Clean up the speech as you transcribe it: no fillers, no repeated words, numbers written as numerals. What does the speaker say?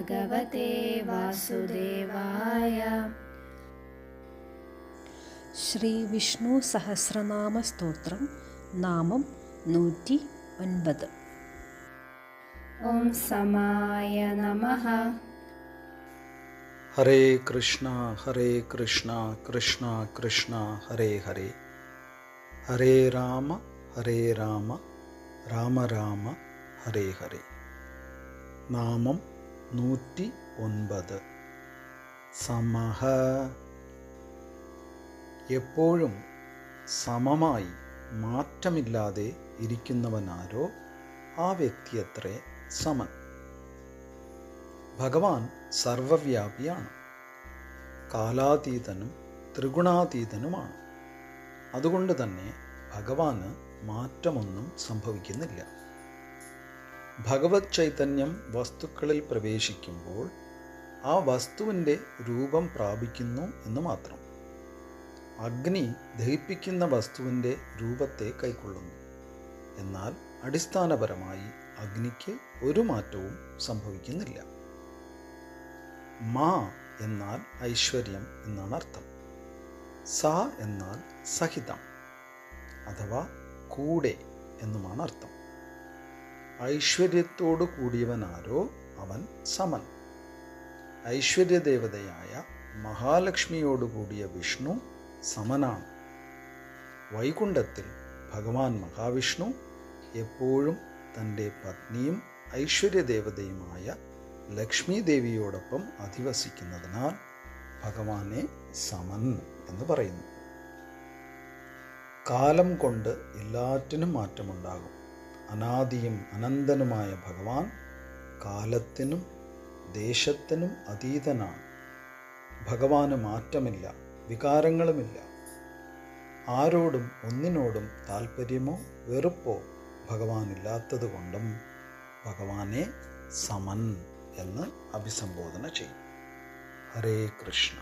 ഭഗവതേ വാസുദേവായ. ശ്രീ വിഷ്ണു സഹസ്രനാമ സ്തോത്രം നാമം 109. ഓം സമായ നമഃ. ഹരേ കൃഷ്ണ കൃഷ്ണ കൃഷ്ണ ഹരേ ഹരേ, ഹരേ രാമ രാമ രാമ ഹരേ ഹരേ. നാമം 109. സമഃ. എപ്പോഴും സമമായി മാറ്റമില്ലാതെ ഇരിക്കുന്നവനാരോ ആ വ്യക്തിയത്രേ സമൻ. ഭഗവാൻ സർവവ്യാപിയാണ്, കാലാതീതനും ത്രിഗുണാതീതനുമാണ്. അതുകൊണ്ട് തന്നെ ഭഗവാന് മാറ്റമൊന്നും സംഭവിക്കുന്നില്ല. ഭഗവത് ചൈതന്യം വസ്തുക്കളിൽ പ്രവേശിക്കുമ്പോൾ ആ വസ്തുവിൻ്റെ രൂപം പ്രാപിക്കുന്നു എന്ന് മാത്രം. അഗ്നി ദഹിപ്പിക്കുന്ന വസ്തുവിൻ്റെ രൂപത്തെ കൈക്കൊള്ളുന്നു. എന്നാൽ അടിസ്ഥാനപരമായി അഗ്നിക്ക് ഒരു മാറ്റവും സംഭവിക്കുന്നില്ല. മാ എന്നാൽ ഐശ്വര്യം എന്നാണ് അർത്ഥം. സ എന്നാൽ സഹിതം അഥവാ കൂടെ എന്നുമാണ് അർത്ഥം. ഐശ്വര്യത്തോടു കൂടിയവനാരോ അവൻ സമൻ. ഐശ്വര്യദേവതയായ മഹാലക്ഷ്മിയോടുകൂടിയ വിഷ്ണു സമനാണ്. വൈകുണ്ഠത്തിൽ ഭഗവാൻ മഹാവിഷ്ണു എപ്പോഴും തൻ്റെ പത്നിയും ഐശ്വര്യദേവതയുമായ ലക്ഷ്മി ദേവിയോടൊപ്പം അധിവസിക്കുന്നതിനാൽ ഭഗവാനെ സമൻ എന്ന് പറയുന്നു. കാലം കൊണ്ട് എല്ലാറ്റിനും മാറ്റമുണ്ടാകും. അനാദിയും അനന്തനുമായ ഭഗവാൻ കാലത്തിനും ദേശത്തിനും അതീതനാണ്. ഭഗവാന് മാറ്റമില്ല, വികാരങ്ങളുമില്ല. ആരോടും ഒന്നിനോടും താല്പര്യമോ വെറുപ്പോ ഭഗവാനില്ലാത്തത് കൊണ്ടും ഭഗവാനെ സമൻ എന്ന് അഭിസംബോധന ചെയ്യും. ഹരേ കൃഷ്ണ.